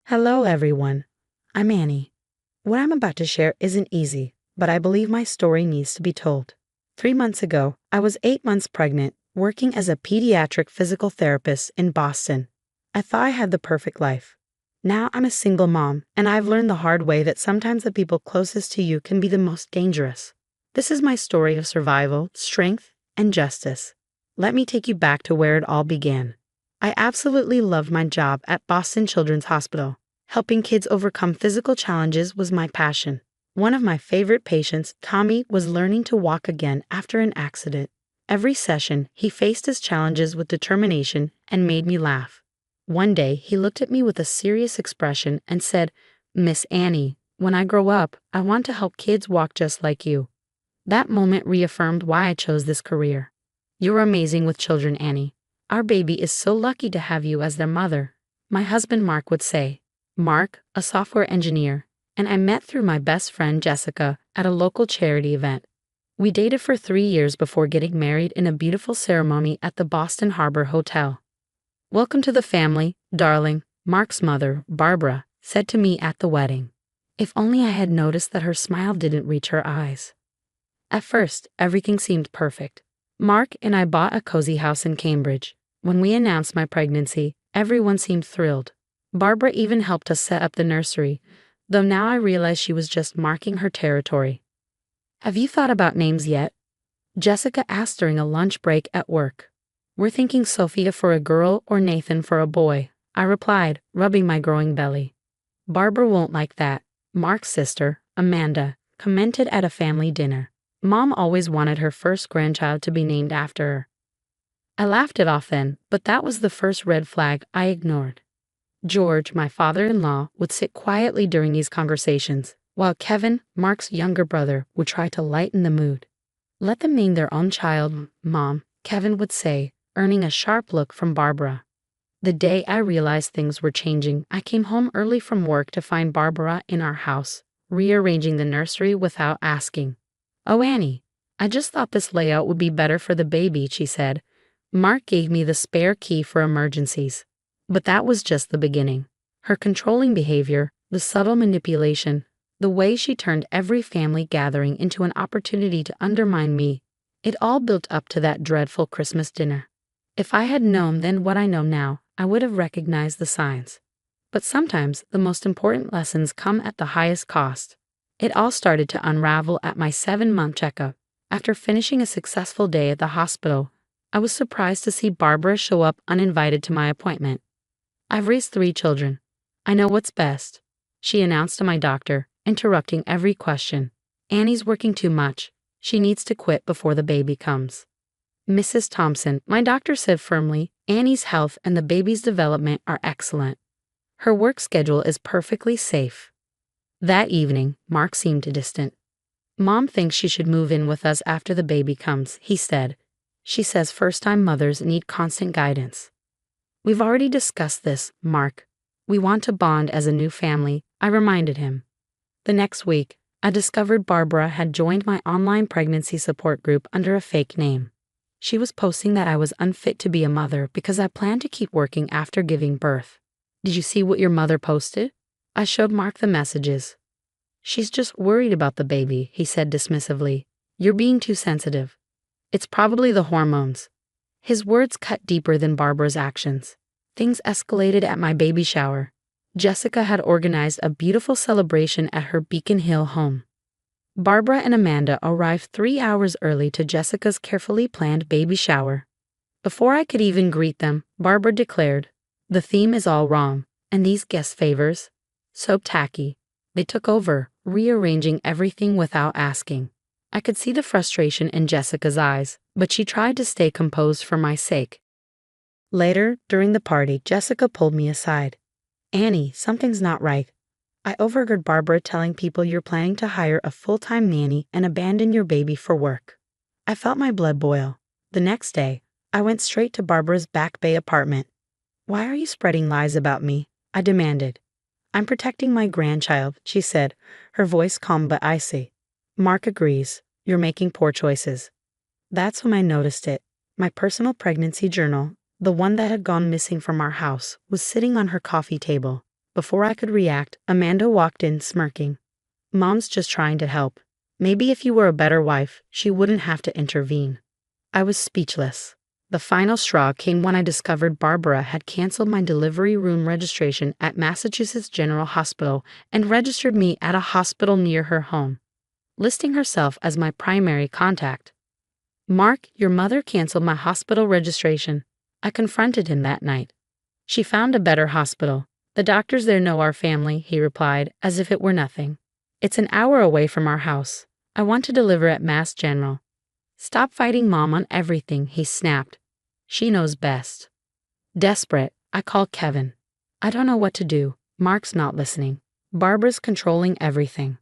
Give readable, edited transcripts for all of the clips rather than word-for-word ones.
Hello, everyone. I'm Annie. What I'm about to share isn't easy, but I believe my story needs to be told. 3 months ago, I was 8 months pregnant, working as a pediatric physical therapist in Boston. I thought I had the perfect life. Now I'm a single mom, and I've learned the hard way that sometimes the people closest to you can be the most dangerous. This is my story of survival, strength, and justice. Let me take you back to where it all began. I absolutely loved my job at Boston Children's Hospital. Helping kids overcome physical challenges was my passion. One of my favorite patients, Tommy, was learning to walk again after an accident. Every session, he faced his challenges with determination and made me laugh. One day, he looked at me with a serious expression and said, "Miss Annie, when I grow up, I want to help kids walk just like you." That moment reaffirmed why I chose this career. "You're amazing with children, Annie. Our baby is so lucky to have you as their mother," my husband Mark would say. Mark, a software engineer, and I met through my best friend Jessica at a local charity event. We dated for 3 years before getting married in a beautiful ceremony at the Boston Harbor Hotel. "Welcome to the family, darling," Mark's mother, Barbara, said to me at the wedding. If only I had noticed that her smile didn't reach her eyes. At first, everything seemed perfect. Mark and I bought a cozy house in Cambridge. When we announced my pregnancy, everyone seemed thrilled. Barbara even helped us set up the nursery, though now I realize she was just marking her territory. "Have you thought about names yet?" Jessica asked during a lunch break at work. "We're thinking Sophia for a girl or Nathan for a boy," I replied, rubbing my growing belly. "Barbara won't like that," Mark's sister, Amanda, commented at a family dinner. "Mom always wanted her first grandchild to be named after her." I laughed it off then, but that was the first red flag I ignored. George, my father-in-law, would sit quietly during these conversations, while Kevin, Mark's younger brother, would try to lighten the mood. "Let them name their own child, Mom," Kevin would say, earning a sharp look from Barbara. The day I realized things were changing, I came home early from work to find Barbara in our house, rearranging the nursery without asking. "Oh, Annie, I just thought this layout would be better for the baby," she said. Mark gave me the spare key for emergencies. But that was just the beginning. Her controlling behavior, the subtle manipulation, the way she turned every family gathering into an opportunity to undermine me, it all built up to that dreadful Christmas dinner. If I had known then what I know now, I would have recognized the signs. But sometimes the most important lessons come at the highest cost. It all started to unravel at my 7-month checkup. After finishing a successful day at the hospital, I was surprised to see Barbara show up uninvited to my appointment. "I've raised 3 children. I know what's best," she announced to my doctor, interrupting every question. "Annie's working too much. She needs to quit before the baby comes." "Mrs. Thompson," my doctor said firmly, "Annie's health and the baby's development are excellent. Her work schedule is perfectly safe." That evening, Mark seemed distant. "Mom thinks she should move in with us after the baby comes," he said. "She says first-time mothers need constant guidance." "We've already discussed this, Mark. We want to bond as a new family," I reminded him. The next week, I discovered Barbara had joined my online pregnancy support group under a fake name. She was posting that I was unfit to be a mother because I planned to keep working after giving birth. "Did you see what your mother posted?" I showed Mark the messages. "She's just worried about the baby," he said dismissively. "You're being too sensitive. It's probably the hormones." His words cut deeper than Barbara's actions. Things escalated at my baby shower. Jessica had organized a beautiful celebration at her Beacon Hill home. Barbara and Amanda arrived 3 hours early to Jessica's carefully planned baby shower. Before I could even greet them, Barbara declared, "The theme is all wrong, and these guest favors, so tacky." They took over, rearranging everything without asking. I could see the frustration in Jessica's eyes, but she tried to stay composed for my sake. Later, during the party, Jessica pulled me aside. "Annie, something's not right. I overheard Barbara telling people you're planning to hire a full-time nanny and abandon your baby for work." I felt my blood boil. The next day, I went straight to Barbara's Back Bay apartment. "Why are you spreading lies about me?" I demanded. "I'm protecting my grandchild," she said, her voice calm but icy. "Mark agrees. You're making poor choices." That's when I noticed it. My personal pregnancy journal, the one that had gone missing from our house, was sitting on her coffee table. Before I could react, Amanda walked in, smirking. "Mom's just trying to help. Maybe if you were a better wife, she wouldn't have to intervene." I was speechless. The final straw came when I discovered Barbara had canceled my delivery room registration at Massachusetts General Hospital and registered me at a hospital near her home, listing herself as my primary contact. "Mark, your mother canceled my hospital registration." I confronted him that night. "She found a better hospital. The doctors there know our family," he replied, as if it were nothing. "It's an hour away from our house. I want to deliver at Mass General." "Stop fighting Mom on everything," he snapped. "She knows best." Desperate, I called Kevin. "I don't know what to do. Mark's not listening. Barbara's controlling everything."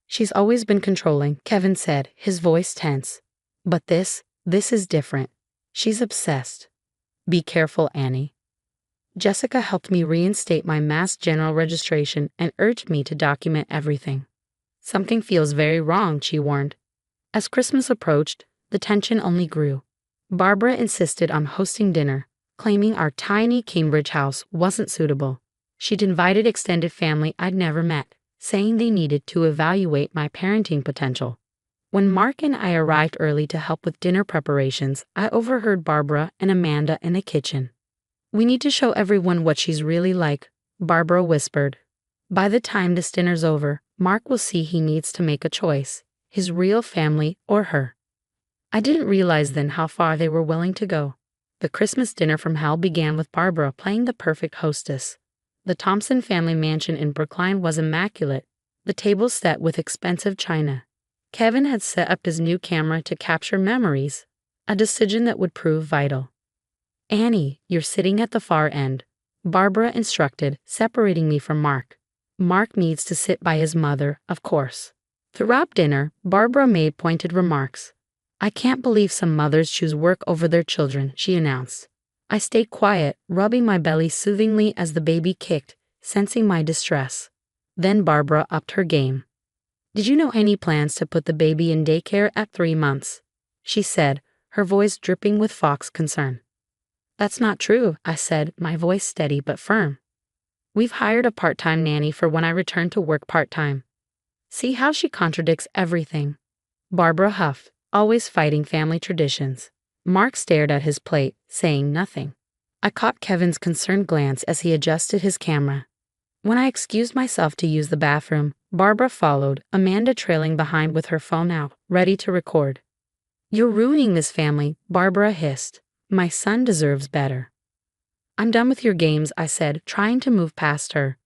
"She's always been controlling," Kevin said, his voice tense. "But this is different. She's obsessed." "Be careful, Annie." Jessica helped me reinstate my Mass General registration and urged me to document everything. "Something feels very wrong," she warned. As Christmas approached, the tension only grew. Barbara insisted on hosting dinner, claiming our tiny Cambridge house wasn't suitable. She'd invited extended family I'd never met, saying they needed to evaluate my parenting potential. When Mark and I arrived early to help with dinner preparations, I overheard Barbara and Amanda in the kitchen. "We need to show everyone what she's really like," Barbara whispered. "By the time this dinner's over, Mark will see he needs to make a choice, his real family or her." I didn't realize then how far they were willing to go. The Christmas dinner from hell began with Barbara playing the perfect hostess. The Thompson family mansion in Brookline was immaculate, the tables set with expensive china. Kevin had set up his new camera to capture memories, a decision that would prove vital. "Annie, you're sitting at the far end," Barbara instructed, separating me from Mark. "Mark needs to sit by his mother, of course." Throughout dinner, Barbara made pointed remarks. "I can't believe some mothers choose work over their children," she announced. I stayed quiet, rubbing my belly soothingly as the baby kicked, sensing my distress. Then Barbara upped her game. "Did you know any plans to put the baby in daycare at 3 months?" she said, her voice dripping with Fox concern. "That's not true," I said, my voice steady but firm. "We've hired a part-time nanny for when I return to work part-time." See how she contradicts everything. Barbara huffed, always fighting family traditions. Mark stared at his plate, saying nothing. I caught Kevin's concerned glance as he adjusted his camera. When I excused myself to use the bathroom, Barbara followed, Amanda trailing behind with her phone out, ready to record. "You're ruining this family," Barbara hissed. "My son deserves better." "I'm done with your games," I said, trying to move past her.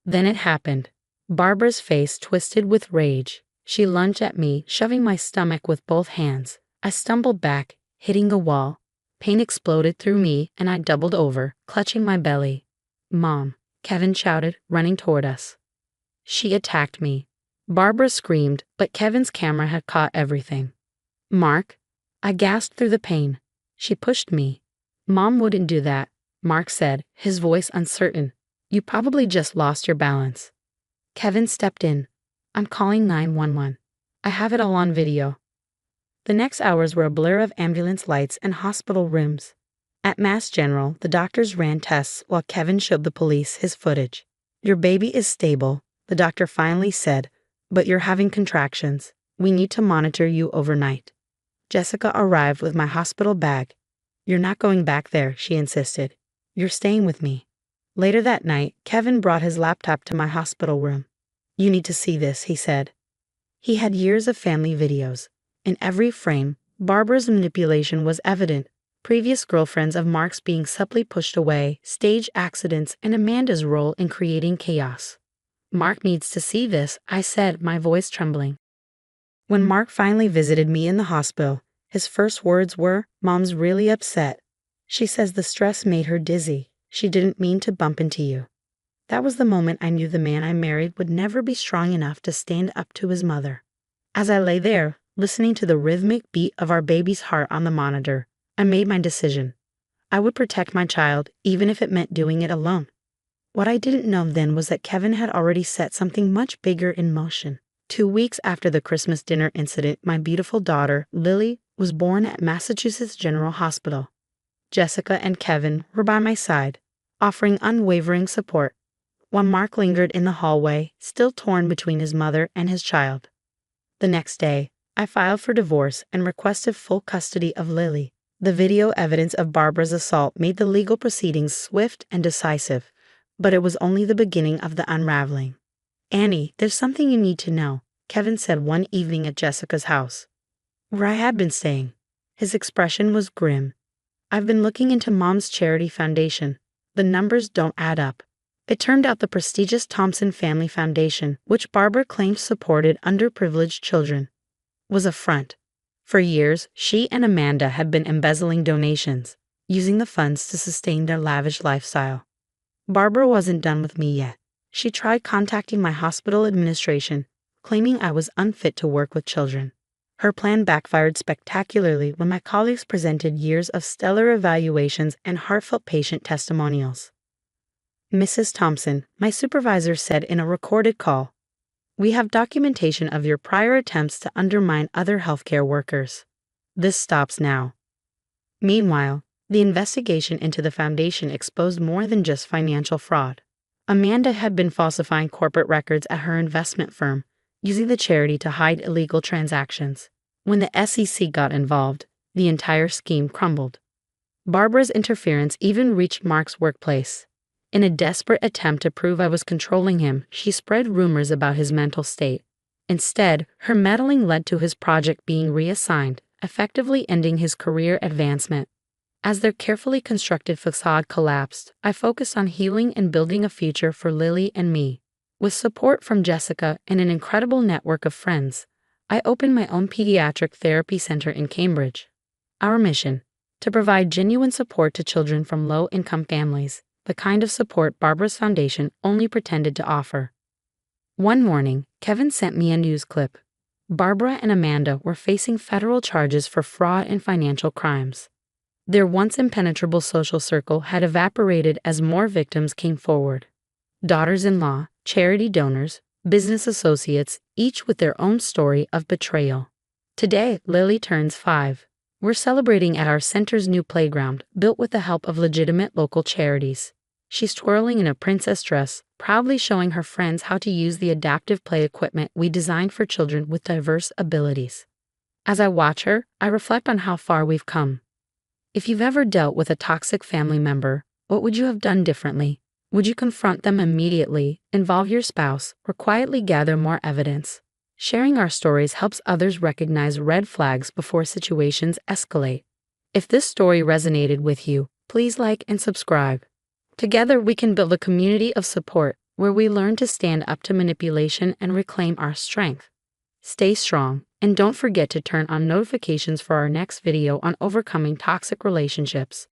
Then it happened. Barbara's face twisted with rage. She lunged at me, shoving my stomach with both hands. I stumbled back, hitting a wall. Pain exploded through me, and I doubled over, clutching my belly. "Mom," Kevin shouted, running toward us. She attacked me. Barbara screamed, but Kevin's camera had caught everything. "Mark?" I gasped through the pain. She pushed me. "Mom wouldn't do that," Mark said, his voice uncertain. "You probably just lost your balance." Kevin stepped in. "I'm calling 911. I have it all on video." The next hours were a blur of ambulance lights and hospital rooms. At Mass General, the doctors ran tests while Kevin showed the police his footage. "Your baby is stable," the doctor finally said, "but you're having contractions. We need to monitor you overnight." Jessica arrived with my hospital bag. "You're not going back there," she insisted. "You're staying with me." Later that night, Kevin brought his laptop to my hospital room. "You need to see this," he said. He had years of family videos. In every frame, Barbara's manipulation was evident. Previous girlfriends of Mark's being subtly pushed away, stage accidents, and Amanda's role in creating chaos. "Mark needs to see this," I said, my voice trembling. When Mark finally visited me in the hospital, his first words were, "Mom's really upset. She says the stress made her dizzy. She didn't mean to bump into you." That was the moment I knew the man I married would never be strong enough to stand up to his mother. As I lay there, listening to the rhythmic beat of our baby's heart on the monitor, I made my decision. I would protect my child, even if it meant doing it alone. What I didn't know then was that Kevin had already set something much bigger in motion. 2 weeks after the Christmas dinner incident, my beautiful daughter, Lily, was born at Massachusetts General Hospital. Jessica and Kevin were by my side, offering unwavering support. while Mark lingered in the hallway, still torn between his mother and his child. The next day, I filed for divorce and requested full custody of Lily. The video evidence of Barbara's assault made the legal proceedings swift and decisive, but it was only the beginning of the unraveling. "Annie, there's something you need to know," Kevin said one evening at Jessica's house, where I had been staying. His expression was grim. "I've been looking into Mom's charity foundation. The numbers don't add up." It turned out the prestigious Thompson Family Foundation, which Barbara claimed supported underprivileged children, was a front. For years, she and Amanda had been embezzling donations, using the funds to sustain their lavish lifestyle. Barbara wasn't done with me yet. She tried contacting my hospital administration, claiming I was unfit to work with children. Her plan backfired spectacularly when my colleagues presented years of stellar evaluations and heartfelt patient testimonials. "Mrs. Thompson," my supervisor said in a recorded call, "we have documentation of your prior attempts to undermine other healthcare workers. This stops now." Meanwhile, the investigation into the foundation exposed more than just financial fraud. Amanda had been falsifying corporate records at her investment firm, using the charity to hide illegal transactions. When the SEC got involved, the entire scheme crumbled. Barbara's interference even reached Mark's workplace. In a desperate attempt to prove I was controlling him, she spread rumors about his mental state. Instead, her meddling led to his project being reassigned, effectively ending his career advancement. As their carefully constructed facade collapsed, I focused on healing and building a future for Lily and me. With support from Jessica and an incredible network of friends, I opened my own pediatric therapy center in Cambridge. Our mission: to provide genuine support to children from low-income families, the kind of support Barbara's foundation only pretended to offer. One morning, Kevin sent me a news clip. Barbara and Amanda were facing federal charges for fraud and financial crimes. Their once impenetrable social circle had evaporated as more victims came forward. Daughters-in-law, charity donors, business associates, each with their own story of betrayal. Today, Lily turns 5. We're celebrating at our center's new playground, built with the help of legitimate local charities. She's twirling in a princess dress, proudly showing her friends how to use the adaptive play equipment we designed for children with diverse abilities. As I watch her, I reflect on how far we've come. If you've ever dealt with a toxic family member, what would you have done differently? Would you confront them immediately, involve your spouse, or quietly gather more evidence? Sharing our stories helps others recognize red flags before situations escalate. If this story resonated with you, please like and subscribe. Together we can build a community of support where we learn to stand up to manipulation and reclaim our strength. Stay strong, and don't forget to turn on notifications for our next video on overcoming toxic relationships.